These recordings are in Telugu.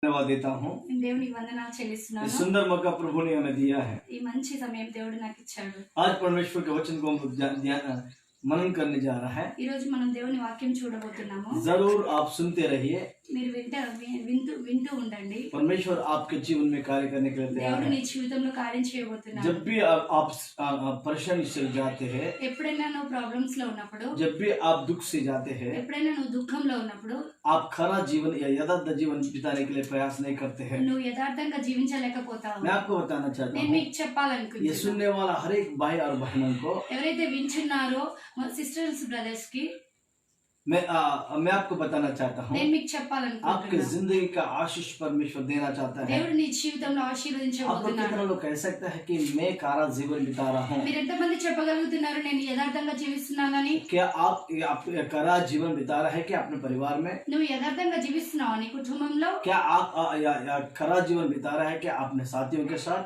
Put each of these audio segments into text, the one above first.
धन्यवाद देता हूँ। దేవునికి వందనాలు చెల్లిస్తున్నాను। इस सुंदर मौका प्रभु ने हमें दिया है। ఈ మంచి సమయం దేవుడు నాకు ఇచ్చాడు। आज परमेश्वर के वचन को हम मनन करने जा रहा है। ఈ రోజు మనం దేవుని వాక్యం చూడబోతున్నాము। जरूर आप सुनते रहिए। మీరు వింటూ ఉండండి। परमेश्वर आपके जीवन में कार्य करने के लिए तैयार దేవుడు है। నీ జీవితంలో కార్యం చేయబోతున్నాడు। जब भी आप परेशानी से जाते हैं, ఎప్పుడైనా నువ్వు ప్రాబ్లమ్స్ లో ఉన్నప్పుడు, जब भी आप दुख से जाते हैं, ఎప్పుడైనా నువ్వు దుఃఖంలో ఉన్నప్పుడు, आप खरा जीवन या यथार्थ जीवन बिताने के लिए प्रयास नहीं करते हैं। నువ్వు యథార్థంగా జీవించలేకపోతావు। मैं आपको बताना चाहता నేను हूँ, మీకు ये చెప్పాలనుకుంటున్నాను। सुनने वाला हर एक भाई और बहनों को ఎవరైతే వింటున్నారో సిస్టర్స్ బ్రదర్స్ కి मैं आपको बताना चाहता हूँ, నేను మీకు आपके చెప్పాలనుకుంటున్నాను। जिंदगी का आशीष परमेश्वर देना चाहता है। దేవుడు నీ జీవితంలో आप लोग ఆశీర్వదించబోతున్నాడు। कितना लोग कह सकते हैं कि मैं कारा जीवन बिता रहा हूँ? మీరు ఎంతమంది చెప్పగలుగుతున్నారు నేను యథార్థంగా జీవిస్తున్నానని? क्या आप कारा जीवन बिता रहे हैं क्या अपने परिवार में? నువ్వు యథార్థంగా జీవిస్తున్నావు నీ కుటుంబంలో? क्या आप खरा जीवन बिता रहे हैं क्या अपने साथियों के साथ?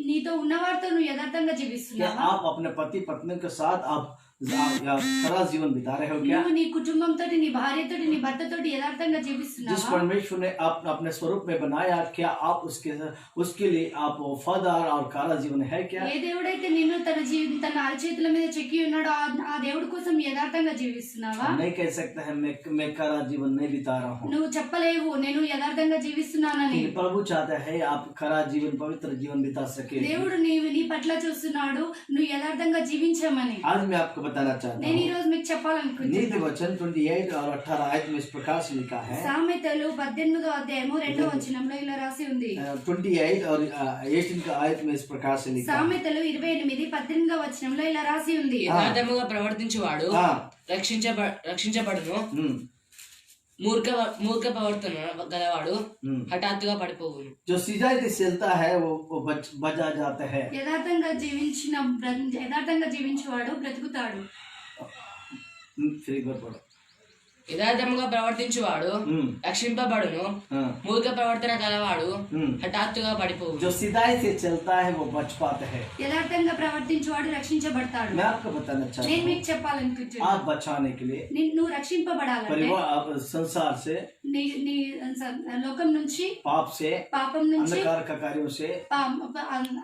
నీతో ఉన్నవారితో నువ్వు యథార్థంగా क्या జీవిస్తున్నావా? आप अपने पति पत्नी के साथ आप खरा जीवन बिता रहे हो क्या? నువ్వు నీ కుటుంబంతో నీ భార్యతో నీ భర్తతో యథార్థంగా जिस జీవిస్తున్నావా? परमेश्वर ने आप अपने स्वरूप में बनाया, क्या आप उसके लिए आप वफादार और कारा जीवन है क्या? ఏ దేవుడైతే నిన్ను తన అరచేతుల మీద చెక్కి ఉన్నాడో ఆ దేవుడి కోసం యథార్థంగా జీవిస్తున్నావా? नहीं कह सकते हैं मैं कारा जीवन नहीं बिता रहा हूँ। నువ్వు చెప్పలేవు నేను యథార్థంగా జీవిస్తున్నానని। प्रभु चाहता है आप खरा जीवन पवित्र जीवन बिता सके। దేవుడు నీ పట్ల చూస్తున్నాడు నువ్వు యథార్థంగా జీవించమని। आज मैं आपको बताना चाहता నేను ఈ हूँ, రోజు మీకు नीति చెప్పాలనుకుంటున్నాను। वचन 28 और 18 आयत में इस प्रकार से लिखा है। సామెతలు 18వ అధ్యాయము 2వ వచనంలో ఇలా రాసి ఉంది। 28 और 18 का आयत में इस प्रकार से लिखा है। సామెతలు 28 18వ వచనంలో ఇలా రాసి ఉంది। యథార్థముగా ప్రవర్తించువాడు రక్షించబడును, మూర్ఖ ప్రవర్తన గలవాడు హఠాత్తుగా పడిపోవును। जो सीधा से चलता है वो बचा जाता है। యథార్థంగా జీవించేవాడు బ్రతుకుతాడు। फिर एक बार पढ़ो। యథార్థముగా ప్రవర్తించువాడు రక్షింపబడును, మూర్ఖ ప్రవర్తన గలవాడు హఠాత్తుగా పడిపోవును। जो सीधा से चलता है वो बच पाता है। యథార్థంగా ప్రవర్తించేవాడు రక్షించబడతాడు। मैं आपको बताना चाहता నేను हूँ, మీకు చెప్పాలనుకుంటున్నాను आप बचाने के लिए నువ్వు రక్షింపబడాలంటే परिवार संसार से, నీ లోకం నుంచి, पाप से, పాపం నుంచి, अंधकार का कार्यों से,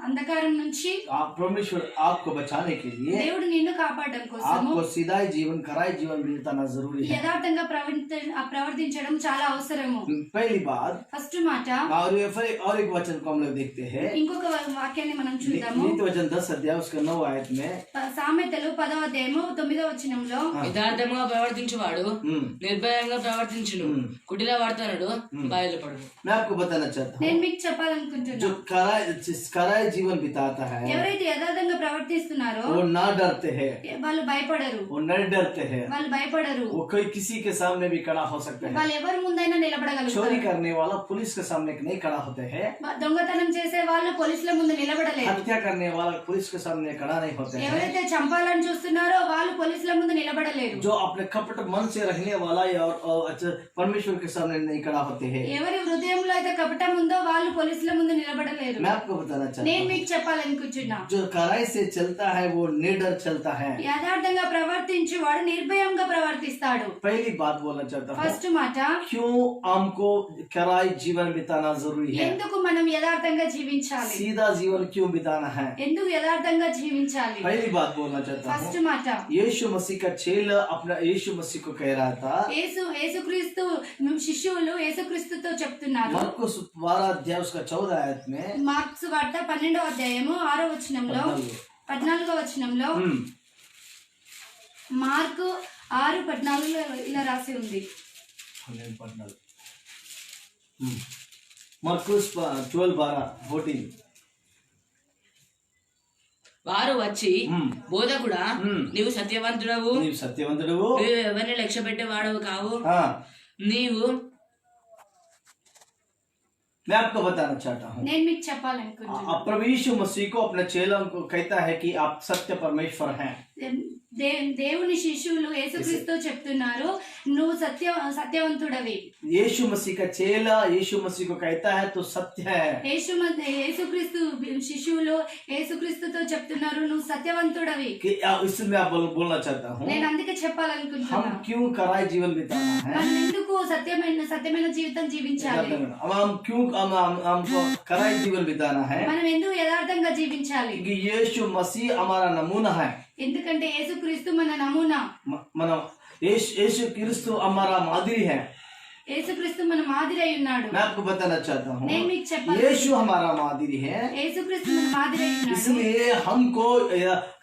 అంధకారం నుంచి परमेश्वर आपको बचाने के लिए దేవుడు నిన్ను కాపాడడం కోసము आपको सीधा जीवन खराई जीवन बिताना जरूरी है। యథార్థంగా ప్రవర్తించడం చాలా అవసరము। पहली बात, ఫస్ట్ మాట और एक वचन को हम लोग देखते हैं। ఇంకొక వాక్యాన్ని మనం చూద్దాము। नीति वचन 10 अध्याय उसका 9 आयत में సామెతలు 10వ అధ్యాయము 9వ వచనంలో యథార్థముగా ప్రవర్తించువాడు నిర్భయంగా ప్రవర్తించును, కుటిల వర్తనుడు బయలుపడును। मैं आपको बताना चाहता हूँ, నేను మీకు जो చెప్పాలనుకుంటున్నాను खराई जीवन बिताता है ఎవరైతే యథార్థంగా ప్రవర్తిస్తున్నారో वो ना डरते हैं, వాళ్ళు భయపడరు, वो न डरते हैं, వాళ్ళు భయపడరు, वो कोई किसी के सामने भी खड़ा हो सकते हैं। వాళ్ళు ఎవరి ముందైనా चोरी నిలబడగలుగుతారు। करने वाला पुलिस के सामने नहीं खड़ा होते हैं। దొంగతనం చేసే వాళ్ళు పోలీసుల ముందు నిలబడలేరు। हत्या करने वाला पुलिस के सामने खड़ा नहीं होते हैं। ఎవరైతే చంపాలని చూస్తున్నారో వాళ్ళు పోలీసుల ముందు నిలబడలేరు। जो अपने कपट मन से रहने वाला और परमेश्वर के सामने नहीं खड़ा होते हैं। ఎవరి హృదయంలో అయితే కపటం ఉందో వాళ్ళు పోలీసుల ముందు నిలబడలేరు। मैं आपको बताना चाहता నేను हूँ, మీకు చెప్పాలనుకుంటున్నా जो खराई से चलता है वो निडर चलता है। యథార్థంగా ప్రవర్తించి వాడు నిర్భయంగా ప్రవర్తిస్తాడు। पहली बात बोलना चाहता हूँ, ఫస్ట్ మాట क्यों हमको खराई जीवन बिताना जरूरी है? ఎందుకు మనం యథార్థంగా జీవించాలి? सीधा जीवन क्यों बिताना है? ఎందుకు యథార్థంగా జీవించాలి? पहली बात बोलना चाहता ఫస్ట్ हूँ, మాట यीशु मसीह का चेला अपना यीशु मसीह को कह रहा था, యేసుక్రీస్తు శిష్యులు యేసుక్రీస్తుతో చెప్తున్నారు। मरकुस 12 अध्याय उसका 14 आयत में మార్క్స్ వార్త 12వ అధ్యాయము 6వ వచనంలో 14వ వచనంలో మార్కు 6:14లో ఇలా రాసి ఉంది। मरकुस 12:14 వారు వచ్చి బోధకుడా నీవు సత్యవంతుడవు, నీవు సత్యవంతుడవు, నీవు ఎవరిని లక్ష్య పెట్టేవాడవు కావు, నీవు मैं आपको बताना चाहता हूँ, నేను మీకు చెప్పాలనుకుంటున్నాను प्रभु यीशु मसीह को अपने चेलों को कहता है कि आप सत्य परमेश्वर हैं। దేవుని శిష్యులు యేసుక్రీస్తు చెప్తున్నారు, నువ్వు సత్యవంతుడవి. यीशु मसीह का चेला यीशु मसीह को कहता है तो सत्य है. యేసుక్రీస్తు శిష్యులు యేసుక్రీస్తుతో చెప్తున్నారు, నువ్వు సత్యవంతుడవి. इसमें आप बोलना चाहता हूँ, నేను అందుకే చెప్పాలనుకుంటున్నా, हम क्यों कराई जीवन बिताना है, మనం ఎందుకు సత్యమైన జీవితం జీవించాలి, हम क्यों हमको कराई जीवन बिताना है, మనం ఎందుకు యథార్థంగా జీవించాలి. क्योंकि यीशु मसीह हमारा नमूना है. ఎందుకంటే యేసుక్రీస్తు మన నమూనా, మనం यीशु क्रिस्तु हमारा मादरी है. యేసుక్రీస్తు మన మాదిరి అయి ఉన్నాడు. मैं आपको बताना चाहता हूँ, నేను మీకు చెప్పాలి, यीशु हमारा मादरी है, యేసుక్రీస్తు మన మాదిరి అయి ఉన్నాడు. इसलिए हमको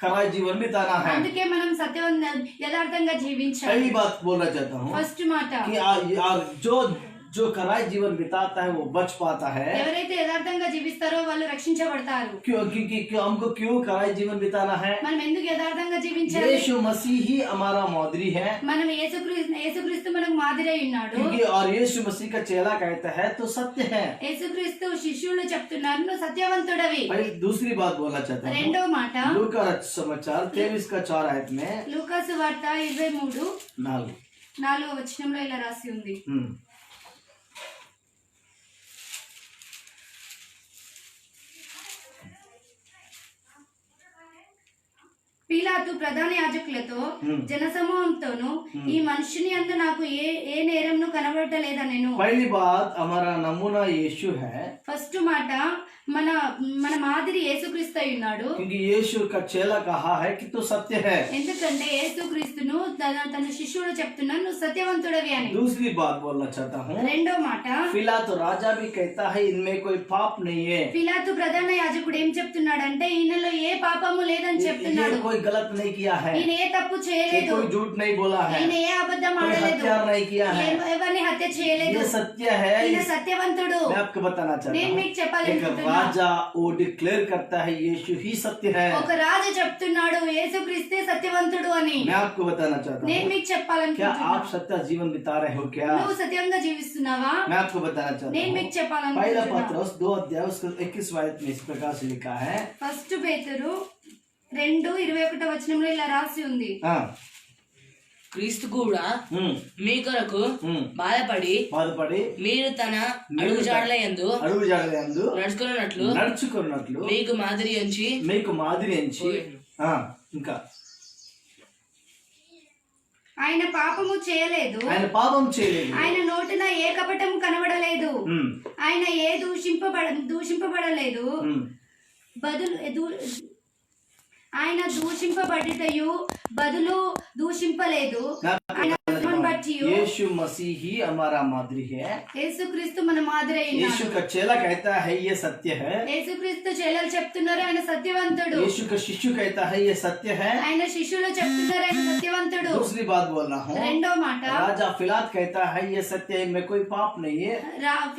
कराई जीवन बिताना है. అందుకే మనం యథార్థంగా జీవించాలి. पहली बात बोलना चाहता हूँ ఫస్ట్ మాట, कि जो कराई जीवन बिताता है वो बच पाता है. ఎవరైతే యథార్థంగా జీవిస్తారో వాళ్ళు రక్షించబడతారు. क्योंकि हमको क्यों कराई जीवन बिताना है, మనం ఎందుకు యథార్థంగా జీవించాలి. यीशु मसीह ही हमारा मादरी है. మనం యేసుక్రీస్తు మనకు మాదిరి అయి ఉన్నాడు. क्योंकि और यीशु मसीह का चेला कहता है तो सत्य है. యేసుక్రీస్తు శిష్యులు చెప్తున్నారు, నువ్వు సత్యవంతుడవి. दूसरी बात बोलना चाहता हूँ, రెండో మాట, लूका समाचार 23 का 4 आयत में లూకాసు వార్త 23:4 వచనంలో ఇలా రాసి ఉంది. పీలాతు ప్రధాన యాజకులతో జనసమూహంతోను ఈ మనుషుని అందు నాకు ఏ నేరంను కనబడటలేదనెను. पहली बात हमारा नमूना यीशु है. ఫస్ట్ మాట, మన మాదిరి యేసుక్రీస్తు అయి ఉన్నాడు. क्योंकि यीशु का चेला कहा है कि तू सत्य है. ఎందుకంటే యేసుక్రీస్తును తన శిష్యుడు చెప్తున్నాను, నువ్వు సత్యవంతుడవి అని. दूसरी बात बोलना चाहता हूँ, రెండో మాట, पिलातु राजा भी कहता है इनमें कोई पाप नहीं है. పిలాతు ప్రధాన యాజకుడు ఏం చెప్తున్నాడంటే, ఈయనలో ఏ పాపము లేదని చెప్తున్నాడు. कोई गलत नहीं किया है, ఈయన ఏ తప్పు చేయలేదు, कोई झूठ नहीं बोला है, ఈయన ఏ అబద్ధం कोई ఆడలేదు, हत्या नहीं किया है, ఎవరిని హత్య చేయలేదు. ये सत्य है. ఈయన సత్యవంతుడు. मैं आपको बताना चाहता నేను हूँ, మీకు एक చెప్పాలనుకుంటున్నా, राजा वो डिक्लेयर करता है यीशु ही सत्य है. ఒక రాజు చెప్తున్నాడు యేసుక్రీస్తే సత్యవంతుడు అని. मैं आपको बताना चाहता నేను हूँ, మీకు क्या చెప్పాలనుకుంటున్నా, आप सत्य जीवन बिता रहे हो क्या? నువ్వు సత్యంగా జీవిస్తున్నావా? मैं आपको बताना चाहता నేను हूँ, మీకు पहला చెప్పాలనుకుంటున్నా, पत्रस 2 अध्याय उसका 21 आयत में इस प्रकार से लिखा है. ఫస్ట్ పేతురు 2:21 వచనంలో ఇలా రాసి ఉంది. हाँ, క్రీస్తు కూడా మీ కొరకు బాధపడి మీరు తన అడుగుజాడల యందు నడుచుకున్నట్లు మీకు మాదిరి ఎంచి ఇంకా ఆయన పాపము చేయలేదు, ఆయన నోటిన ఏ కపటము కనబడలేదు, ఆయన ఏ దూషింపబడలేదు, ఆయన దూషింపబడిటయు బదులు దూషింపలేదు. यीशु मसीह ही हमारा मादरी है. యేసుక్రీస్తు మన మాదిరి అయినాడు. यीशु का चेला कहता है ये सत्य है. యేసుక్రీస్తు చేలలు చెప్తున్నారు, ఆయన సత్యవంతుడు. यीशु का शिष्य कहता है ये सत्य है. ఆయన శిష్యులు చెప్తున్నారు, ఆయన సత్యవంతుడు. दूसरी बात बोल रहा हूँ, రెండో మాట, राजा फिलात कहता है ये सत्य है, इनमें कोई पाप नहीं है.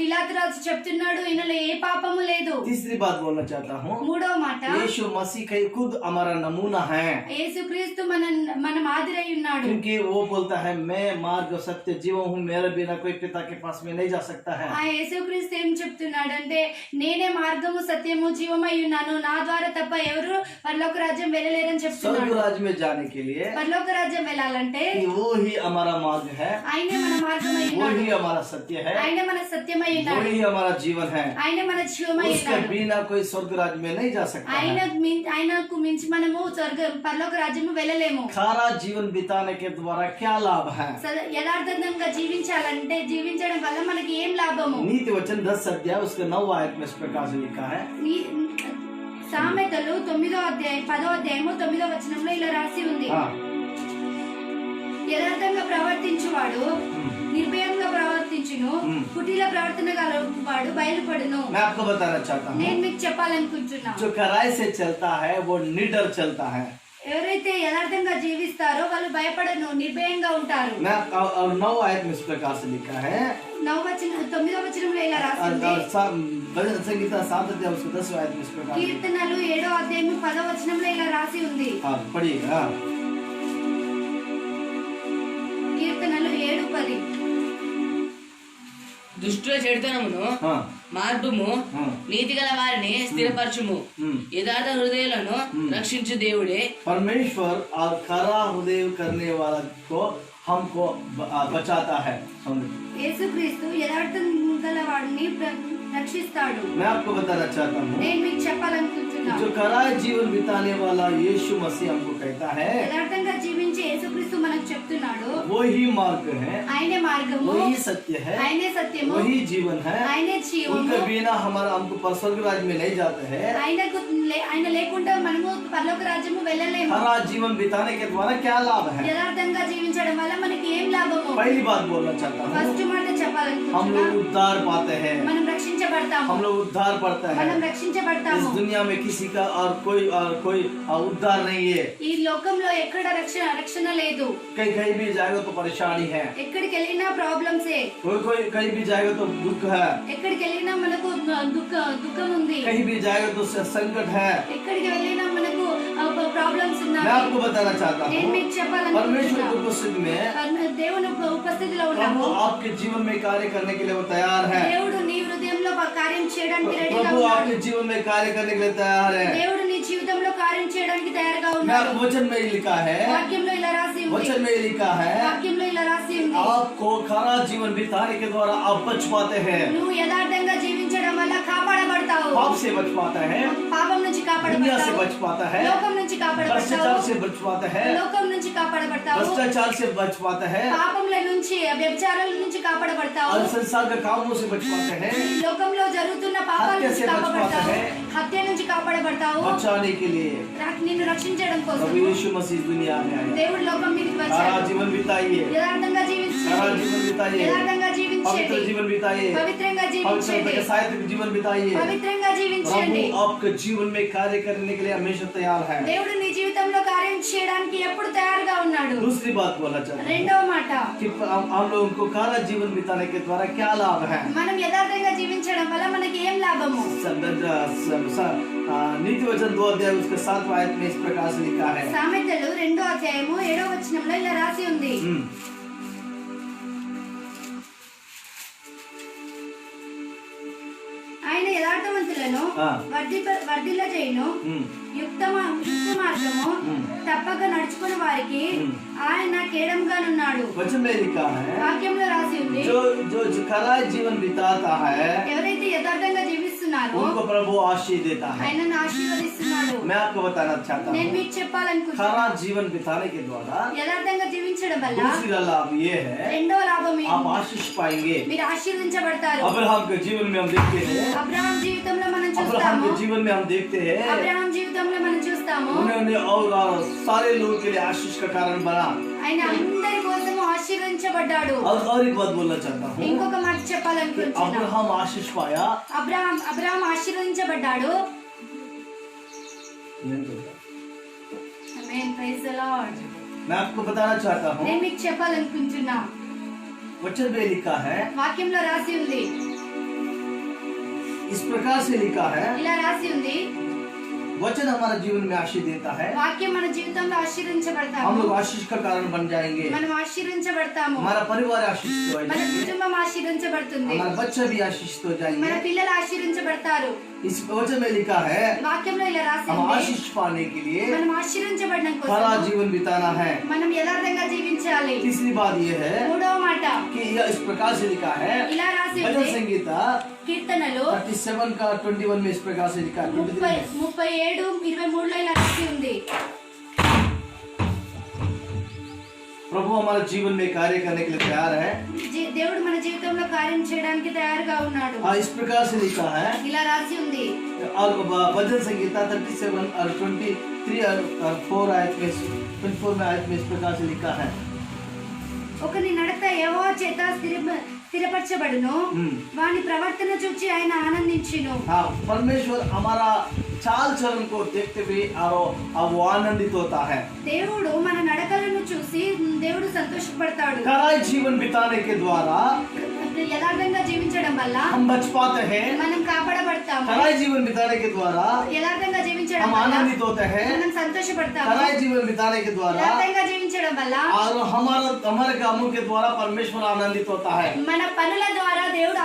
పిలాతు రాజు చెప్తున్నాడు, ఈయనలో ఏ పాపము లేదు. तीसरी बात बोलना चाहता हूँ, మూడో మాట, यीशु मसीह का खुद हमारा नमूना है. యేసుక్రీస్తు మన మాదిరి అయి ఉన్నాడు. क्योंकि वो बोलता है मैं मार्ग सत्य जीवन हूँ, मेरे बिना कोई पिता के पास में नहीं जा सकता है. ఆ యేసుక్రీస్తు ఏం చెప్తున్నాడంటే, నేనే మార్గము సత్యము జీవమై ఉన్నాను, నా ద్వారా తప్ప ఎవరు పరలోక రాజ్యం వెళ్ళలేరని చెప్తున్నాడు. स्वर्ग राज्य में जाने के लिए పరలోక రాజ్యం వెళ్ళాలంటే वो ही हमारा मार्ग है, ఆయనే మన మార్గమై वो ఉన్నాడు, ही हमारा सत्य है, ఆయనే మన సత్యమై वो ఉన్నాడు, ही हमारा जीवन है. ఆయనే మన జీవమై उसके ఉన్నాడు. बिना कोई स्वर्ग राज्य में नहीं जा सकता है. ఆయనకు మించి మనము పరలోక రాజ్యము వెళ్ళలేము. खारा जीवन बिताने के द्वारा क्या लाभ है? యథార్థంగా జీవించడం వల్ల మనకి ఏం లాభము? नीति वचन 10 अध्याय उसके 9 आयत में इस प्रकार से लिखा है. సామెతలు 10వ అధ్యాయము 9వ వచనంలో ఇలా రాసి ఉంది. యథార్థంగా ప్రవర్తించువాడు నిర్భయంగా ప్రవర్తించును, కుటిల ప్రవర్తన గలవాడు బయలుపడును. मैं आपको बताना चाहता हूँ, నేను మీకు చెప్పాలనుకుంటున్నా, जो कराई से चलता है वो निडर चलता है. ఎవరైతే యథార్థంగా జీవిస్తారో వాళ్ళు భయపడను, నిర్భయంగా ఉంటారు. 9 आयत में इस प्रकार से लिखा है. 9వ వచనంలో ఇలా రాసి ఉంది. भजन संगीता 7 अध्याय उसके 10 आयत में इस प्रकार. కీర్తనలు 7వ అధ్యాయము 10వ వచనంలో ఇలా రాసి ఉంది. पढ़िएगा. కీర్తనలు 7:10. దుష్టుల చెడుతనమును हाँ మార్పుము हाँ నీతి గల వారిని స్థిరపరచుము యథార్థ హృదయాలను రక్షించు దేవుడే परमेश्वर और खरा हृदय करने वाला को हमको बचाता है। యేసుక్రీస్తు యథార్థం గల వాడిని రక్షిస్తాడు। मैं आपको बताना चाहता हूँ నేను మీకు చెప్పాలనుకుంటున్నా, जो खरा जीवन बिताने वाला यीशु मसीह हमको कहता है యథార్థంగా జీవించే యేసుక్రీస్తు మనకు చెప్తున్నాడు, वही मार्ग है, ఆయనే మార్గము, वही सत्य है, ఆయనే సత్యము, वही जीवन है। ఆయనే జీవము। उनके बिना हमारा हमको स्वर्ग राज्य में नहीं जाते हैं। ఆయన లేకుండా మనము పరలోక రాజ్యము వెళ్ళలేము। खरा जीवन बिताने के द्वारा क्या लाभ है? యథార్థంగా జీవించడం వల్ల మనకి ఏం లాభము? पहली बात बोलना चाहता हूँ, ఫస్ట్ మాట हम చెప్పాలనుకుంటున్నా, लोग उद्धार पाते हैं, మనం రక్షించబడతాము, हम लोग उद्धार पाते हैं। మనం इस రక్షించబడతాము। दुनिया में किसी का और कोई उद्धार नहीं है। ఈ లోకంలో ఎక్కడ రక్షణ లేదు, कहीं कहीं भी जाएगा तो परेशानी है, ఎక్కడికి వెళ్ళినా ప్రాబ్లమ్సే, कोई कहीं भी जाएगा तो दुख है, ఎక్కడికి వెళ్ళినా మనకు దుఃఖం ఉంది, कहीं भी जाएगा तो संकट है। ఎక్కడికి వెళ్ళినా మనకు ప్రాబ్లమ్స్ मैं ఉన్నాయి। आपको बताना चाहता నేను हूँ, మీకు परमेश्वर చెప్పాలనుకుంటున్నా, की उपस्थिति में దేవుని ఉపస్థితిలో प्रभु ఉన్నాము। आपके जीवन में कार्य करने के लिए वो तैयार है। దేవుడు నీ హృదయంలో కార్యం చేయడానికి రెడీగా प्रभु ఉన్నాడు। आपके जीवन में कार्य करने के लिए तैयार है। దేవుడు నీ జీవితంలో కార్యం చేయడానికి తయారుగా मैं ఉన్నాడు। वचन में ही लिखा है, వాక్యంలో ఇలా రాసి ఉంది, वचन में ही लिखा है, వాక్యంలో ఇలా రాసి ఉంది, आपको खरा जीवन बिताने के द्वारा आप बच पाते हैं, నువ్వు యథార్థంగా జీవించడం వల్ల కాపాడబడతావు, पाप से बच पाता है, పాపం నుంచి दुनिया से కాపాడబడతావు, बच पाता है, లోకం నుంచి भ्रष्टाचार కాపాడబడతావు, से बच पाता है, లోకం నుంచి కాపాడబడతావు, भ्रष्टाचार से बच पाता है, పాపముల నుంచి వ్యభిచారాల నుంచి కాపాడబడతావు, और संसार के कामों से बच पाते हैं। లోకంలో జరుగుతున్న పాపాల హత్య నుంచి से बच కాపాడబడతావు, पाता है। హత్య నుంచి కాపాడబడతావు, बचाने के लिए నిన్ను రక్షించడం కోసం प्रभु यीशु मसीह दुनिया में आया। దేవుడు లోకం మీదకి खरा వచ్చాడు। जीवन बिताइए, యథార్థంగా खरा జీవించండి, जीवन बिताइए, యథార్థంగా पवित्र జీవించండి, जीवन बिताइए, పవిత్రంగా पवित्र జీవించండి, साहित्य जीवन बिताइए। పవిత్రంగా జీవించండి। प्रभु आपके जीवन में कार्य करने के लिए हमेशा तैयार है। దేవుడు నీ జీవితంలో కార్యం చేయడానికి ఎప్పుడు తయారుగా ఉన్నాడు। दूसरी बात बोलना चाहता हूँ రెండవ మాట, कि हम लोगों को खरा जीवन बिताने के द्वारा क्या लाभ है? మనం యథార్థంగా జీవించడం వల్ల మనకి ఏం లాభము? नीति वचन 2 अध्याय उसके 7 आयत में इस प्रकार से लिखा है। సామెతలు 2వ అధ్యాయము 7వ వచనంలో ఇలా రాసి ఉంది, ఆయన యథార్థవంతులను వర్ధిల్లజేయును, యుక్త మార్గము తప్పక నడుచుకుని వారికి ఆయన కేడంగానున్నాడు। वचन में लिखा है, వాక్యంలో రాసి ఉంది, जो खरा जीवन बिताता है ఎవరైతే యథార్థంగా జీవిస్తున్నారో उनको प्रभु आशीष देता है। ఆయనను ఆశీర్వదిస్తున్నాడు। मैं आपको बताना चाहता నేను हूँ, మీకు చెప్పాలనుకుంటున్నా, खरा जीवन बिताने के द्वारा యథార్థంగా జీవించడం వల్ల दूसरा लाभ ये है, రెండవ లాభం आप ఏంటి? आशीष पाएंगे। మీరు ఆశీర్వదించబడతారు। अब्राहम के जीवन में हम देखते हैं, అబ్రహాం జీవితంలో మనం अब्राहम చూస్తాము, के जीवन में हम देखते हैं, అబ్రహాం జీవితంలో మనం చూస్తాము, उन्होंने और सारे लोगों के लिए आशीष का कारण बना। ఆయన అందరి కోసం आशीर्वदिంచబడ్డాడు। और एक बात बोलना चाहता हूँ, ఇంకొక మాట చెప్పాలనుకుంటున్నా, अब्राहम आशीष पाया। అబ్రహాం ఆశీర్వదించబడ్డాడు। Amen, praise the Lord. मैं आपको बताना चाहता हूँ, నేను మీకు చెప్పాలనుకుంటున్నా, वचन में लिखा है, వాక్యంలో రాసి ఉంది, इस प्रकार से लिखा है, ఇలా రాసి ఉంది, वचन हमारा जीवन में आशीष देता है, వాక్యం మన జీవితంలో ఆశీర్వదించబడతాము, हम लोग आशीष का कारण बन जाएंगे, మనం ఆశీర్వదించబడతాము, हमारा परिवार आशीषित हो మన जाएंगे, కుటుంబం ఆశీర్వదించబడుతుంది, हमारा बच्चा भी आशीषित हो మన जाएंगे। పిల్లలు ఆశీర్వదించబడతారు। इस वचन में लिखा है, వాక్యంలో ఇలా రాసి हम ఉంది, आशीष पाने के लिए మనం ఆశీర్వదించబడడం खरा కోసం जीवन बिताना है। మనం యథార్థంగా జీవించాలి। तीसरी बात ये है మూడవ మాట, कि यह इस प्रकार से लिखा है, ఇలా రాసి भजन ఉంది, संगीता కీర్తనలు 37 का 21 में इस प्रकार से लिखा है, 23 में। 37:23లో ఇలా రాసి ఉంది, प्रभु हमारे जीवन में कार्य करने के लिए तैयार है। దేవుడు మన జీవితంలో కార్యం చేయడానికి తయారుగా ఉన్నాడు। इस प्रकार से लिखा है, ఇలా రాసి ఉంది, और भजन संगीता 37 और 23 और 4 आयत में 24 में आयत में इस प्रकार से लिखा है, ఒకని నడత యెహోవా చేత స్థిరపరచబడును, వాని ప్రవర్తన చూచి ఆయన ఆనందించును। हाँ, परमेश्वर हमारा चाल चलन को देखते हुए और वो आनंदित होता है। దేవుడు మన నడకలను చూసి దేవుడు సంతోషపడతాడు। खरा जीवन बिताने के द्वारा యథార్థంగా జీవించడం వల్ల हम बच पाते हैं, మనం కాపాడబడతాము. तराई जीवन बिताने के द्वारा యథార్థంగా జీవించడం हम వల్ల आनंदित होते हैं, మనం సంతోషపడతాము. तराई जीवन बिताने के द्वारा యథార్థంగా జీవించడం వల్ల और हमारे कामों के द्वारा परमेश्वर आनंदित होता है। మన పనుల ద్వారా దేవుడు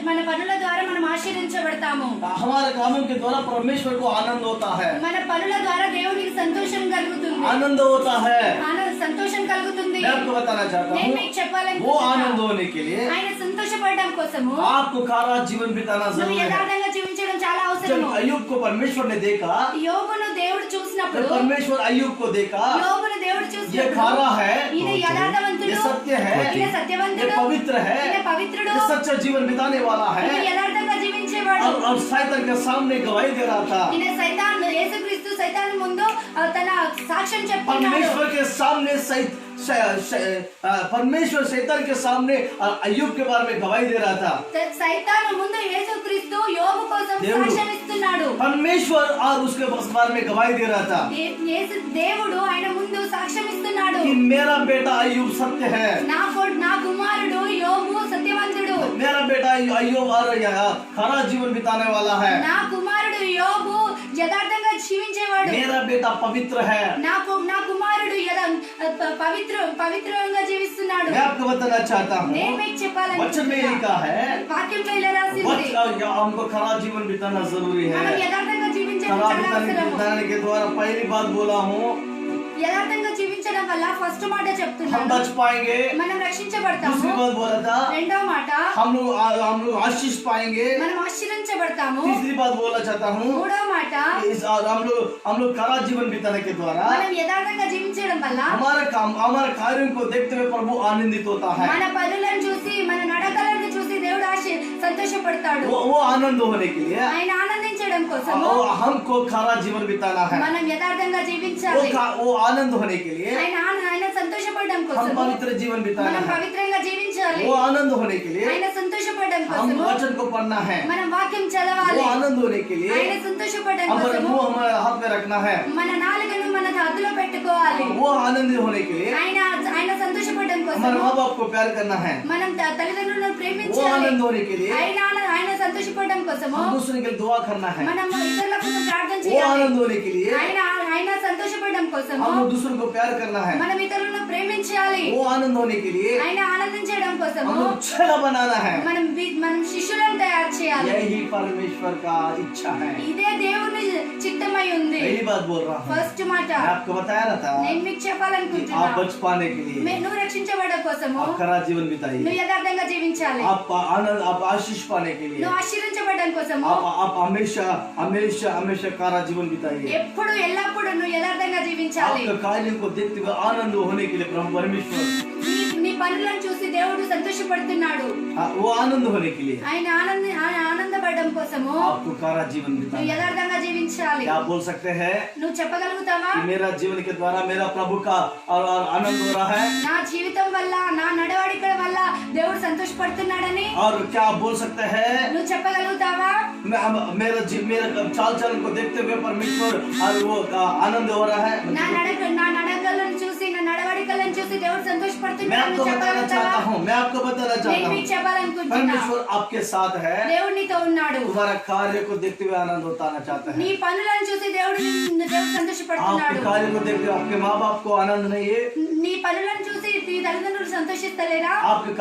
మన పనుల ద్వారా మనం ఆశీర్వదించబడతాము. हमारे कामों के द्वारा परमेश्वर को आनंद होता है, మన పనుల ద్వారా దేవునికి సంతోషం కలుగుతుంది. आनंद होता है। సంతోషం కలుగుతుంది. मैं आपको बताना चाहता నేను మీకు हूँ, చెప్పాలనుకుంటున్నా. वो आनंद होने के लिए ఆయన సంతోషపడడం కోసము आपको खारा जीवन बिताना నువ్వు जरूरी है। యథార్థంగా జీవించడం చాలా जब అవసరము. अय्यूब को परमेश्वर ने देखा, యోబును దేవుడు చూసినప్పుడు जब परमेश्वर अय्यूब को देखा, యోబును దేవుడు ये చూసినప్పుడు खारा है, ఈయన యథార్థవంతుడు, ये सत्य है, ఈయన ये సత్యవంతుడు, पवित्र है, ఈయన పవిత్రుడు, ये सच्चा जीवन बिताने वाला ఈయన है, యథార్థంగా జీవించేవాడు. और शैतान के सामने गवाही दे रहा था। ఈయన సైతాన్ యేసుక్రీస్తు సైతాన్ ముందు తన సాక్ష్యం చెప్తున్నాడు. परमेश्वर के सामने परमेश्वर शैतान के सामने अय्यूब के बारे में गवाही दे रहा था। సైతాను ముందు యేసుక్రీస్తు యోబు కోసం దేవుడు. సాక్ష్యం ఇస్తున్నాడు. परमेश्वर और उसके बारे में गवाही दे रहा था దేవుడు ఆయన ముందు సాక్ష్యం ఇస్తున్నాడు. कि मेरा बेटा अय्यूब सत्य है, నా కుమారుడు యోబు సత్యవంతుడు, मेरा बेटा अय्यूब और खरा जीवन बिताने वाला है, నా కుమారుడు యోబు యథార్థంగా జీవించేవాడు, मेरा बेटा पवित्र है। నా కుమారుడు పవిత్రంగా జీవిస్తున్నాడు. मैं आपको बताना चाहता हूँ, నేను మీకు वचन में लिखा है, వాక్యంలో ఇలా రాసింది. हमको खरा जीवन बिताना जरूरी है। మనం యథార్థంగా జీవించడం खरा చాలా అవసరము. बिताने के द्वारा पहली बात बोला हूँ, యథార్థంగా జీవించడం వల్ల ఫస్ట్ మాట हम చెప్తున్నాను, बच पाएंगे। మనం రక్షించబడతాము. दूसरी बात बोला था, రెండో మాట हम लोग आशीष पाएंगे। మనం ఆశీర్వదించబడతాము. तीसरी बात बोलना चाहता हूँ, మూడో మాట हम लोग खरा जीवन बिताने के द्वारा మనం యథార్థంగా జీవించడం వల్ల हमारे कार्यों को देखते हुए प्रभु आनंदित होता है। మన పనులను చూసి మన నడకలను చూసి దేవుడు సంతోషపడతాడు. वो आनंद होने के लिए ఆయన ఆనందించడం కోసము हमको खरा जीवन बिताना है। మనం యథార్థంగా జీవించాలి. वो आनंद होने के लिए ఆయన సంతోషపడడం हम కోసము पवित्र जीवन बिताना మనం है। పవిత్రంగా జీవించాలి. वो आनंद होने के लिए ఆయన సంతోషపడడం हम కోసము वचन को पढ़ना है। మనం వాక్యం वो చదవాలి. आनंद होने के लिए ఆయన సంతోషపడడం हमारा కోసము मुंह हमारे हाथ में रखना है। మన నాలుకను మన హద్దులో పెట్టుకోవాలి. वो आनंद होने के लिए ఆయన సంతోషపడడం हमारे కోసము माँ बाप को प्यार करना है। మనం తల్లిదండ్రులను वो ప్రేమించాలి. आनंद होने के लिए ఆయన సంతోషపడడం కోసము हम दूसरे के लिए दुआ करना है। మనం ఇతరుల కోసం ప్రార్థన वो చేయాలి. आनंद होने के लिए ఆయన సంతోషపడడం కోసము हम दूसरों को प्यार करना है। మనం ఇతరులను ప్రేమించాలి. वो आनंद होने के लिए ఆయన ఆనందించడం కోసము हम चेला बनाना है। మనం శిష్యులను తయారు చేయాలి. यही परमेश्वर का इच्छा है। ఇదే దేవుని చిత్తమై ఉంది. पहली बात बोल रहा हूँ, ఫస్ట్ మాట मैं आपको बताया ना था నేను మీకు कि చెప్పాలనుకుంటున్నా, आप बच पाने के लिए నువ్వు రక్షించబడడం కోసము आप खरा जीवन बिताइए। నువ్వు యథార్థంగా జీవించాలి. आप आनंद, आप आशीष पाने के लिए నువ్వు ఆశీర్వదించబడడం కోసము आप हमेशा हमेशा हमेशा खरा जीवन बिताइए। ఎప్పుడు ఎల్లప్పుడు నువ్వు యథార్థంగా జీవించాలి. आपका कार्य को देखते हुए आनंद होने के लिए प्रभु परमेश्वर నీ పనులను చూసి దేవుడు సంతోషపడుతున్నాడు. वो आनंद होने के लिए ఆయన ఆనందపడడం కోసము आपको खरा जीवन నువ్వు बिताना। యథార్థంగా జీవించాలి. क्या आप बोल सकते हैं నువ్వు చెప్పగలుగుతావా? कि मेरा जीवन के द्वारा मेरा प्रभु का और आनंद हो रहा है? నా జీవితం వల్ల నా నడవడికల వల్ల దేవుడు సంతోషపడుతున్నాడని और क्या आप बोल सकते हैं నువ్వు చెప్పగలుగుతావా? मेरा चाल चलन को देखते हुए परमेश्वर और वो आनंद हो रहा है? నా నడకలను చూసి నా నడవడికలను చూసి దేవుడు मैं సంతోషపడుతున్నాడు आपको నువ్వు बताना చెప్పగలుగుతావా? चाहता हूँ, मैं आपको बताना నేను चाहता మీకు हूँ, చెప్పాలనుకుంటున్నా, परमेश्वर आपके साथ है। దేవుడు నీతో ఉన్నాడు. तुम्हारा कार्य को देखते हुए आनंद होताना चाहते నీ हैं। పనులను చూసి దేవుడు సంతోషపడుతున్నాడు. आपके कार्य को देखते हुए आपके माँ बाप को आनंद नहीं है? నీ పనులను చూసి నీ తల్లిదండ్రులు సంతోషిస్తలేరా? आपके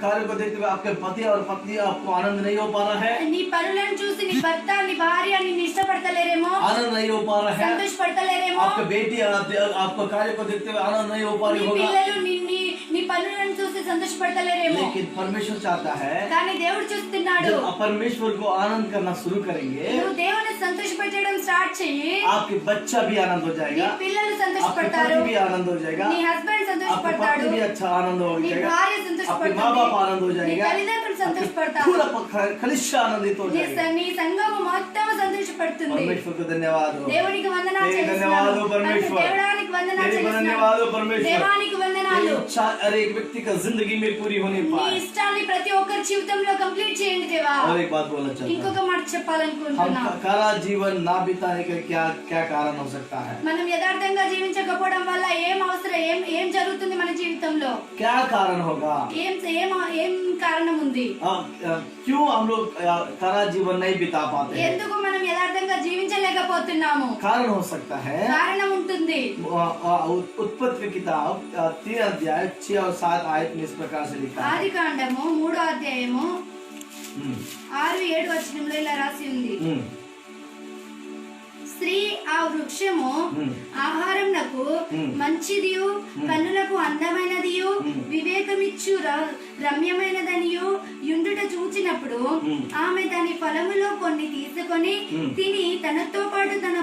कार्य को देखते हुए आपके पति और पत्नी आपको आनंद नहीं हो पा रहा है? నీ పనులను చూసి నీ భర్త నీ భార్య నిన్ను ఇష్టపడతలేరేమో, आनंद नहीं हो पा रहा है? సంతోషపడతలేరేమో. आपके बेटी आपका कार्य को देखते हुए आनंद नहीं हो पा నీ रही होगा। పిల్లలు నీ పనులను చూసి సంతోషపడతలేరేమో. लेकिन परमेश्वर चाहता है కానీ దేవుడు చూస్తున్నాడు, जब आप परमेश्वर को आनंद करना शुरू करेंगे నువ్వు దేవుని సంతోషపెట్టడం స్టార్ట్ చెయ్యి, आपके बच्चा भी आनंद हो నీ जाएगा, పిల్లలు आपके సంతోషపడతారు, पति भी आनंद हो जाएगा, నీ హస్బెండ్ आपके సంతోషపడతాడు, पति भी अच्छा आनंद हो నీ जाएगा, భార్య आपके సంతోషపడుతుంది, माँ बाप आनंद हो నీ जाएगा, తల్లిదండ్రులు సంతోషపడతారు. पूरा कलिशा आनंदित हो जाएगा। నీ సంఘము మొత్తం సంతోషపడుతుంది. परमेश्वर को धन्यवाद हो। దేవునికి వందనాలు धन्यवाद చెల్లిస్తున్నాను. हो परमेश्वर। దేవుడానికి వందనాలు तेरे को చెల్లిస్తున్నాను. धन्यवाद हो परमेश्वर। దేవానికి వందనాలు. तेरी इच्छा हर एक व्यक्ति का जिंदगी में पूरी होने నీ पाए। ఇష్టాన్ని ప్రతి ఒక్కరి జీవితంలో కంప్లీట్ చేయండి దేవా. और एक बात बोलना चाहता हूँ, ఇంకొక మాట చెప్పాలనుకుంటున్నా. हम कारा जीवन ना बिताने का क्या क्या कारण हो सकता है? మనం యథార్థంగా జీవించకపోవడం వల్ల ఏం అవసరం ఏం జరుగుతుంది మన జీవితంలో? क्या कारण होगा? ఏం ఏం కారణం ఉంది? क्यों हम लोग कारा जीवन नहीं बिता पाते हैं? ఎందుకు మనం యథార్థంగా జీవించలేకపోతున్నాము? कारण हो सकता है, కారణం ఉంటుంది. उत्पत्ति की किताब 3 अध्याय 6 और 7 आयत में इस प्रकार से लिखा है। ఆది కాండము 3వ అధ్యాయము 6-7 వచనంలో ఇలా రాసి ఉంది. స్త్రీ ఆ వృక్షము ఆహారమునకు మంచిదియు కన్నులకు అందమైనదియు వివేకమిచ్చు రమ్యమైనదనియు యుండుట చూచినప్పుడు ఆమె దాని ఫలములో కొన్ని తీసుకొని తిని తనతో పాటు తన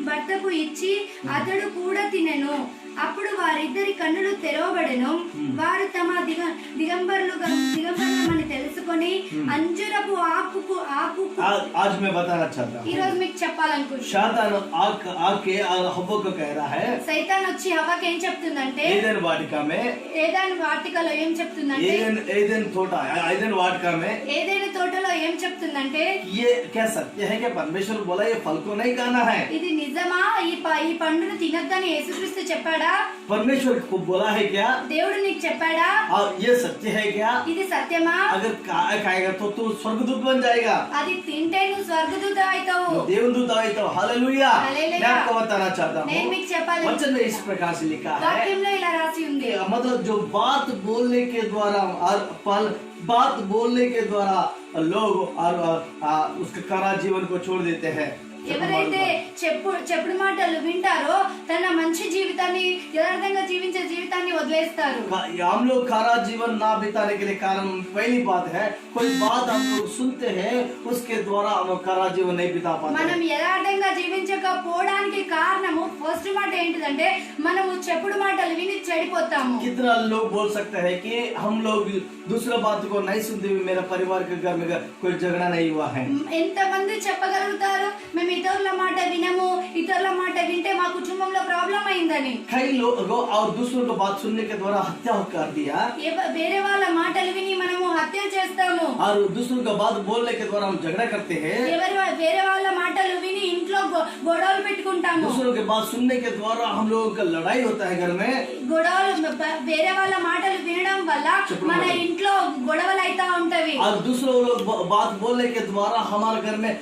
భర్తకు ఇచ్చి అతడు కూడా తినెను. అప్పుడు వారిద్దరి కన్నులు తెరవబడెను. వారు తమ దిగంబరులమని తెలుసుకొని అంజురపు ఆకు आज मैं बताना चाहता हूँ, ఈ రోజు మీకు చెప్పాలనుకుంటున్నాను. शैतान आके हव्वा को कह रहा है, సైతాన్ వచ్చి హవ్వకి ఏం చెప్తుందంటే, एदन वाटिका में, ఏదైనా వాటికలో ఏం చెప్తుందంటే, एदन वाटिका में, ఏదైనా తోటలో ఏం చెప్తుందంటే, ये क्या सत्य है कि परमेश्वर बोला ये फल को नहीं खाना है? ఇది నిజమా? ఈ పండును తినొద్దని యేసుక్రీస్తు చెప్పాడా? परमेश्वर को बोला है क्या? దేవుడు నీకు చెప్పాడా? और ये सत्य है क्या? ఇది సత్యమా? अगर खाएगा तो तू स्वर्गदूत बन जाएगा, అది తింటే నువ్వు స్వర్గదూత అవుతావు. देवदूत तो हालेलुया। हालेलुया। मैं आपको बताना चाहता నేను हूँ, మీకు చెప్పాలి. वचन में इस प्रकार से लिखा है, వాక్యంలో ఇలా రాసి ఉంది. मतलब जो बात बोलने के द्वारा और बात बोलने के द्वारा लोग और उसके कारा जीवन को छोड़ देते हैं। ఎవరైతే చెప్పుడు మాటలు వింటారో తన మంచి జీవితాన్ని యథార్థంగా జీవించే జీవితాన్ని వదిలేస్తారు. हम लोग कारा जीवन ना बिताने के लिए कारण पहली बात है, कोई बात हम लोग सुनते हैं उसके द्वारा हम लोग कारा जीवन नहीं बिता पाते। మనం యథార్థంగా జీవించకపోవడానికి కారణము ఫస్ట్ మాట ఏంటిదంటే మనము చెప్పుడు మాటలు విని చెడిపోతాము. कितना लोग बोल सकते हैं कि हम लोग दूसरा बात को नहीं सुनते हुए मेरा परिवार के घर में कोई झगड़ा नहीं हुआ है? ఎంతమంది చెప్పగలుగుతారు మేము ఇతరుల మాట వినము, ఇతరుల మాట వింటే మా కుటుంబంలో ప్రాబ్లం అయిందని? कई लोग और दूसरों को बात सुनने के द्वारा हत्या कर दिया, వేరే వాళ్ళ మాటలు విని మనము హత్య చేస్తాము. और दूसरों का बात बोलने के द्वारा हम झगड़ा करते हैं। వేరే వాళ్ళ మాటలు విని ఇంట్లో గొడవలు పెట్టుకుంటాము. दूसरों के बात सुनने के द्वारा हम लोगों का लड़ाई होता है घर में। గొడవలు వేరే వాళ్ళ మాటలు వినడం వల్ల మన ఇంట్లో గొడవలు అయితా ఉంటవి. और दूसरों लोग बात बोलने के द्वारा हमारे घर में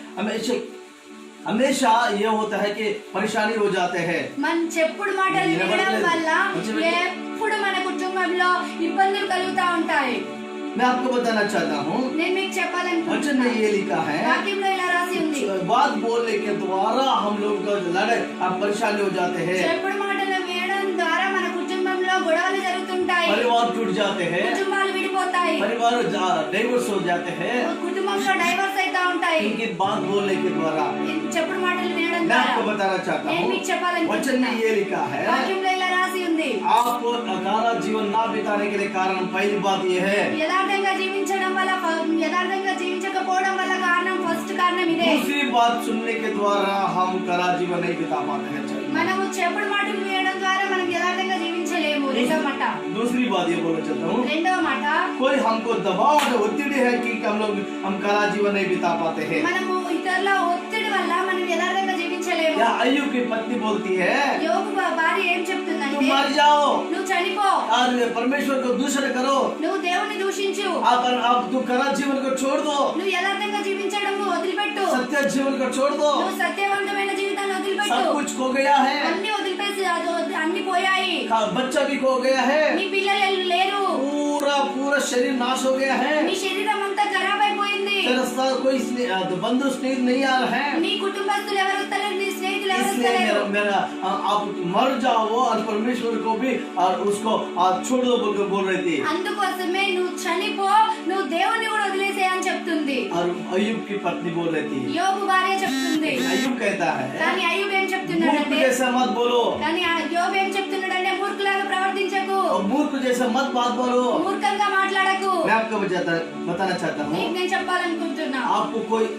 हमेशा ये होता है कि परेशानी हो जाते हैं। మన చెప్పుడు మాటలు వినడం వల్ల ఎప్పుడు మన కుటుంబంలో ఇబ్బందులు కలుగుతా ఉంటాయి. मैं आपको बताना चाहता हूँ, నేను మీకు वचन చెప్పాలనుకుంటున్నాను. में ये लिखा है, వాక్యంలో ఇలా రాసి ఉంది. बात बोलने के द्वारा हम लोग का लड़ाई परेशानी हो जाते हैं, చెప్పుడు మాటలు వినడం ద్వారా మన కుటుంబంలో గొడవలు జరుగుతుంటాయి. परिवार टूट जाते हैं, కుటుంబాలు విడిపోతాయి. परिवार डाइवर्स हो जाते हैं, కుటుంబంలో డైవర్స్ అయితా ఉంటాయి. इनकी बात बोलने के द्वारा। చెప్పుడు మాటలు వినడం मैं ద్వారా. आपको बताना चाहता నేను हूँ, మీకు वचन చెప్పాలనుకుంటున్నా. में ये लिखा है, వాక్యంలో ఇలా రాసి ఉంది. आपको कारा जीवन ना बिताने के लिए कारण पहली बात ये है। యథార్థంగా జీవించడం వల్ల యథార్థంగా జీవించకపోవడం వల్ల కారణం ఫస్ట్ కారణం ఇదే. दूसरी बात सुनने के द्वारा हम कारा जीवन नहीं बिता पाते हैं। మనము చెప్పుడు మాటలు వినడం ద్వారా మనం యథార్థంగా జీవించలేము. రెండవ మాట. दूसरी बात ये बोलना चाहता हूँ, రెండవ మాట, कोई हमको दबाव ఒత్తిడి है कि हम कारा जीवन नहीं बिता पाते हैं। మనము ఇతరుల ఒత్తిడి వల్ల మనం యథార్థంగా జీవించలేము. या अय्यूब की पत्नी बोलती है, యోబు భార్య ఏం చెప్తుందంటే, तुम मर जाओ నువ్వు చనిపో, और परमेश्वर को दूषण करो, నువ్వు దేవుని దూషించు, आप तू कारा जीवन को छोड़ दो, నువ్వు యథార్థంగా జీవించడం వదిలిపెట్టు, सत्य जीवन को छोड़ दो, నువ్వు సత్యవంతమైన జీవితాన్ని వదిలిపెట్టు. सब कुछ खो गया है, అన్ని వదిలిపేసి అన్ని పోయాయి. बच्चा भी खो गया है, నీ పిల్లలు లేరు, पूरा शरीर नाश हो गया है, నీ శరీరం అంతా ఖరాబ్ అయిపోయింది. तेरा कोई बंधु स्नेहित नहीं आ रहे हैं, నీ కుటుంబస్తులు ఎవరు వస్తలేరు, నీ స్నేహితులు ఎవరు इसलिए వస్తలేరు. आप मर जाओ और परमेश्वर को भी और उसको छोड़ दो बोल बोल रही थी। అందుకోసమే నువ్వు చనిపో, నువ్వు దేవుని కూడా వదిలేసే అని చెప్తుంది. और अय्यूब की पत्नी बोल रही थी, యోబు భార్య చెప్తుంది. अय्यूब कहता है కానీ అయ్యూబ్ ఏం मूर्ख చెప్తున్నాడంటే, जैसा मत बोलो, కానీ యోబు ఏం చెప్తున్నాడంటే మూర్ఖులాగా ప్రవర్తించకు, और मूर्ख जैसा मत बात बोलो। మూర్ఖంగా మాట్లాడకు. मैं आपको बताना चाहता हूँ, నీకు నేను చెప్పాలనుకుంటున్నా,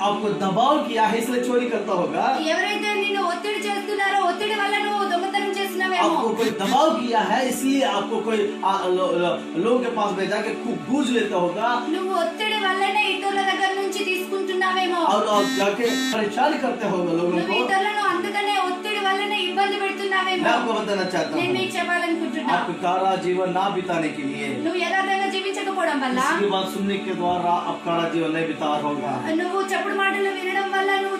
आपको दबाव किया है इसलिए चोरी करता होगा, ఎవరైతే నిన్ను ఒత్తిడి చేస్తున్నారో ఒత్తిడి వల్ల నువ్వు దొంగతనం చేస్తున్నావేమో. आपको कोई दबाव किया है इसलिए आपको कोई लोगों के पास भेजा के खूब गूंज लेता होगा, నువ్వు ఒత్తిడి వల్లనే ఇతరుల దగ్గర నుంచి తీసుకుంటున్నావేమో. और जाके परेशान करते होगा लोगों నువ్వు को। ఇతరులను అందుకనే ఒత్తిడి వల్లనే ఇబ్బంది పెడుతున్నావేమో. मैं आपको बताना चाहता నేను हूँ, మీకు చెప్పాలనుకుంటున్నా, आपको कारा जीवन ना बिताने के लिए నువ్వు యథార్థంగా జీవించకపోవడం వల్ల, इसकी बात सुनने के द्वारा आप कारा जीवन नहीं बिता होगा। నువ్వు చెప్పుడు మాటలు వినడం వల్ల నువ్వు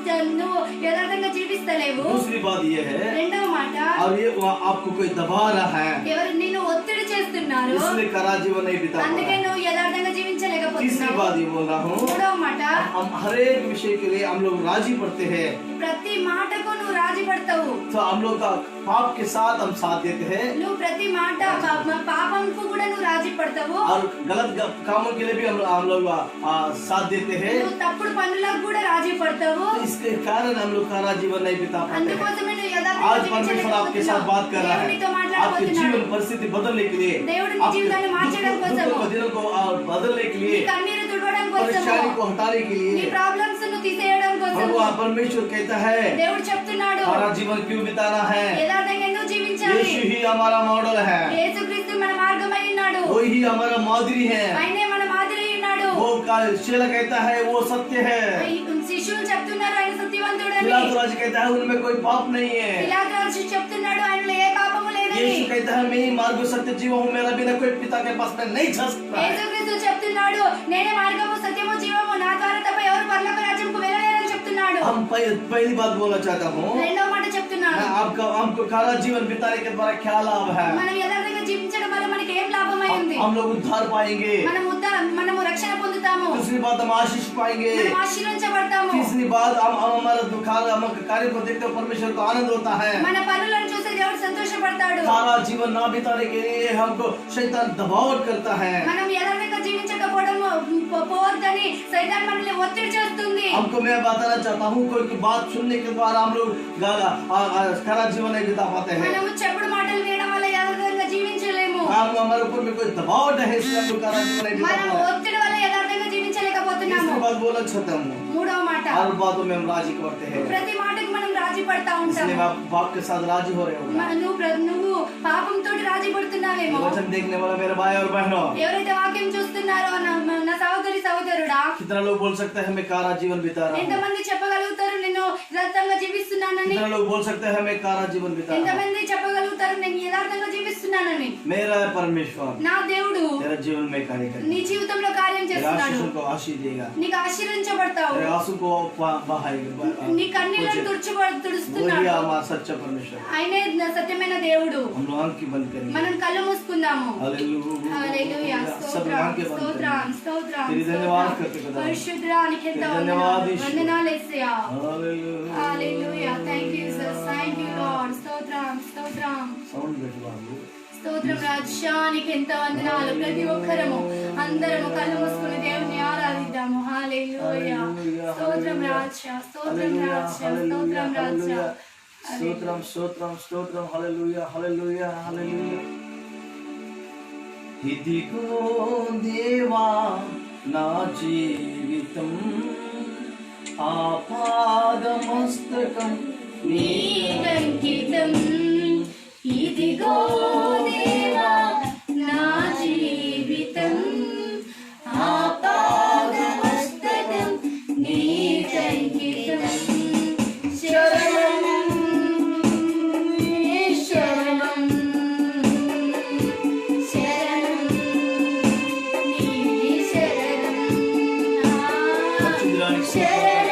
యథార్థంగా జీవిస్తలేవు. दूसरी बात ये है, రెండవ మాట, और ये आपको कोई दबा रहा है ఎవరు నిన్ను ఒత్తిడి చేస్తున్నారు, इसलिए कारा जीवन नहीं बिता అందుకే रहा। నువ్వు యథార్థంగా तीसरी జీవించలేకపోతున్నావు. बात ये बोल रहा हूँ, మూడవ మాట, हम हर एक विषय के लिए हम लोग राजी पड़ते हैं, ప్రతి మాటకు నువ్వు రాజీ పడతావు. तो हम लोग का पाप के साथ हम साथ देते हैं, నువ్వు ప్రతి మాట పాపంకు కూడా నువ్వు రాజీ పడతావు. और गलत कामों के लिए भी हम लोग साथ देते हैं। నువ్వు తప్పుడు పనులకు కూడా రాజీ పడతావు. तो इसके कारण हम लोग कारा जीवन नहीं बिता पाते हैं। అందుకోసమే నువ్వు యథార్థంగా आज परमेश्वर आपके साथ बात कर रहा है, దేవునితో आपके మాట్లాడబోతున్నాడు. जीवन परिस्थिति बदलने के लिए, దేవుడు నీ జీవితాన్ని మార్చడం కోసము, दिनों को बदलने के నీ लिए, కన్నీరు తుడవడం కోసము, परेशानी को हटाने के నీ लिए ప్రాబ్లమ్స్ ను తీసేయడం కోసము भगवान परमेश्वर कहता है దేవుడు చెప్తున్నాడు, हमारा जीवन क्यों बिताना है, యథార్థంగా ఎందుకు జీవించాలి. यीशु ही हमारा मॉडल है, యేసుక్రీస్తు మన మార్గమై ఉన్నాడు, वही ही हमारा मादरी है। ఆయనే మన మాదిరి ఉన్నాడు. वो शेला कहता है वो सत्य है, శిష్యులు చెప్తున్నారు ఆయన సత్యవంతుడని. पिलातु राजा कहता है उनमें कोई पाप नहीं है, పిలాతు రాజు చెప్తున్నాడు ఆయనలో ఏ పాపము లేదని. यीशु कहता है मैं ही मार्ग सत्य जीवन हूँ, मेरा बिना कोई पिता के पास में नहीं जा सकता है। యేసుక్రీస్తు చెప్తున్నాడు నేనే మార్గము సత్యము జీవము, నా ద్వారా తప్ప ఎవరు పరలోక రాజ్యంకు వెళ్ళలేరని చెప్తున్నాడు. हम पहली बात बोलना चाहता हूँ, రెండవ మాట చెప్తున్నాడు, आपको कारा जीवन बिताने के द्वारा क्या लाभ है, మనం యథార్థంగా జీవించడం వల్ల మనకి ఏం లాభమై ఉంది. हम लोग उद्धार पाएंगे, మనము రక్షణ పొందుతాము, दूसरी बात हम आशीष पाएंगे, మనం ఆశీర్వదించబడతాము, तीसरी बात हम हमारा कार्य को देखते हुए परमेश्वर को आनंद होता है। మన పనులను చూసి దేవుడు సంతోషపడతాడు. सारा जीवन ना बिताने के लिए हमको शैतान दबाव करता है, మనం యథార్థంగా జీవించకపోవడం పోవద్దని సైతాన్ మనల్ని ఒత్తిడి చేస్తుంది. हमको मैं बताना चाहता हूँ कोई की बात सुनने के द्वारा हम लोग कारा जीवन नहीं बिता पाते हैं, మనము చెప్పుడు మాటలు వినడం వల్ల యథార్థంగా జీవించలేము. हमारे ऊपर में कोई दबाव है इसलिए हम लोग कारा जीवन नहीं बिता మనం पाते हैं। ఒత్తిడి వల్ల యథార్థంగా జీవించలేకపోతున్నాము. तीसरी बात बोलना चाहता हूँ, మూడవ మాట, हर बातों में हम राजी करते हैं, ప్రతి మాటకు మనం రాజీ పడతా इसलिए ఉంటాము. आप बाप के साथ राजी हो रहे हो। నువ్వు పాపంతో రాజీ పడుతున్నావేమో. वचन देखने वाला मेरे भाई और बहनों, ఎవరైతే వాక్యం చూస్తున్నారో నా సహోదరి సహోదరుడా, कितना लोग बोल सकते हैं हमें कारा जीवन बिता रहा हूँ, ఎంతమంది చెప్పగలుగుతారు నేను యథార్థంగా జీవిస్తున్నానని. कितना लोग बोल सकते हैं हमें कारा जीवन बिता रहा हूँ। ఎంతమంది చెప్పగలుగుతారు నేను యథార్థంగా జీవిస్తున్నానని. मेरा परमेश्वर నా దేవుడు तेरा जीवन में कार्य करेगा, నీ జీవితంలో కార్యం तेरे చేస్తున్నాడు. आशीषों को आशीष देगा, నీకు ఆశీర్వదించబడతావు, तेरे आंसू को बहाएगा। నీ కన్నీళ్లను वही తుడుస్తున్నాడు. हमारा सच्चा परमेश्वर। ఆయనే సత్యమైన దేవుడు. हम लोग आंख की बंद करेंगे, మనం కళ్ళు మూసుకుందాము. हालेलुया, హల్లెలూయా, सब స్తోత్రం आंखें बंद స్తోత్రం करेंगे। స్తోత్రం तेरी धन्यवाद करते खुदा, పరిశుద్ధురానికి ఎంత तेरी धन्यवाद यीशु। వందనాలు యేసయ్యా. हालेलुया। హల్లెలూయా, థాంక్యూ జీసస్, థాంక్యూ లార్డ్. స్తోత్రం స్తోత్రం साउंड పెట్టు స్తోత్రం రాజ్యానికి ఎంత వందనాలు. ప్రతి ఒక్కరము అందరము కళ్ళు మూసుకుని దేవుని ఆరాధిద్దాము. హల్లెలూయా, స్తోత్రం రాజ్యా, స్తోత్రం రాజ్యా, స్తోత్రం రాజ్యా. స్తోత్రం స్తోత్రం స్తోత్రం హల్లెలూయా హల్లెలూయా హల్లెలూయా. ఇదిగో దేవా నా జీవితం ఆపాదమస్తకం నీకంకితం. ఇదిగో దేవా నా జీవితం ఆపాదమస్తకం నీకంకితం. శరణం శరణం శరణం నీ శరణం శరణం.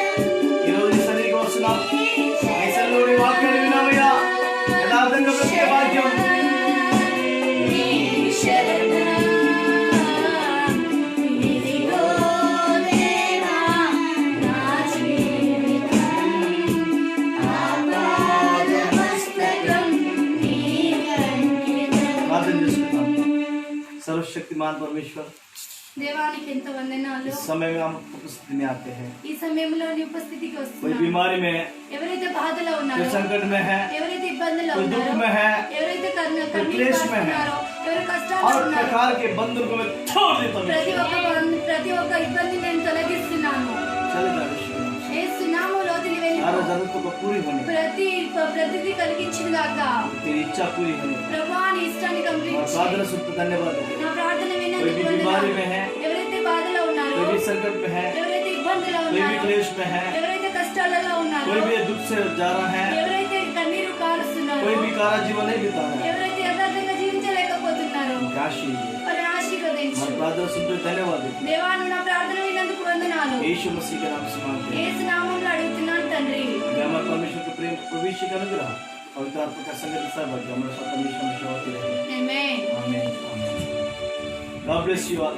ఈరోజు ఈ సన్నిధికి వస్తున్నాం, ఈ సన్నిధిలోని వాక్యాన్ని విన్నామయ్యా, యథార్థంగా బ్రతికే భాగ్యం ఇదిగో దేవా शक्तिमान परमेश्वर, దేవానికి ఎంత వందనాలు. इस समय में हम उपस्थिति में आते हैं। ఈ సమయంలో నీ ఉపస్థితికి कोई వస్తున్నాను. बीमारी में है, ఎవరైతే బాధలో कोई ఉన్నారో, संकट में है, ఎవరైతే ఇబ్బందుల్లో कोई दुख ఉన్నారో, में है, ఎవరైతే కన్నీరు क्लेश में है, కాస్తున్నారో, ఎవరు కష్టాలు हर ఉన్నారో, प्रकार के बंधन को मैं तोड़ देता हूँ। ప్రతి ఒక్క ఇబ్బంది నేను తొలగిస్తున్నాను. चले जाओ यीशु के नाम से। యేసు నామములో వదిలి వెళ్ళిపో. हर जरूरतों को पूरी होने, ప్రతిదీ కలిగించును గాక. तेरी इच्छा पूरी होने, ప్రభువా నీ ఇష్టాన్ని और కంప్లీట్ प्रार्थना सुनते धन्यवाद देते। నా ప్రార్థన कोई విన్నందుకు भी వందనాలు. बीमारी में है, ఎవరైతే బాధలో ఉన్నారో, कोई भी संकट में है, ఎవరైతే ఇబ్బందులో कोई भी ఉన్నారో, क्लेश में है, ఎవరైతే కష్టాలలో ఉన్నారో, कोई भी दुख से जा रहा है, ఎవరైతే కన్నీరు కారుస్తున్నారో, कोई भी कारा जीवन नहीं बिता रहा है, ఎవరైతే యథార్థంగా జీవించలేకపోతున్నారో काशी వారిని ఆశీర్వదించు. हमारी प्रार्थना सुनते धन्यवाद देते। దేవా నువ్వు నా ప్రార్థన విన్నందుకు వందనాలు. यीशु मसीह के नाम से मांगते हैं। యేసు నామములో అడుగుతున్నాను తండ్రి. हमारे परमेश्वर के प्रेम, प्रभु का अनुग्रह, पवित्र आत्मा का संग सहभाग्य हमारे साथ हमेशा हमेशा होती रहे। ఆమేన్. आमीन। God bless you all.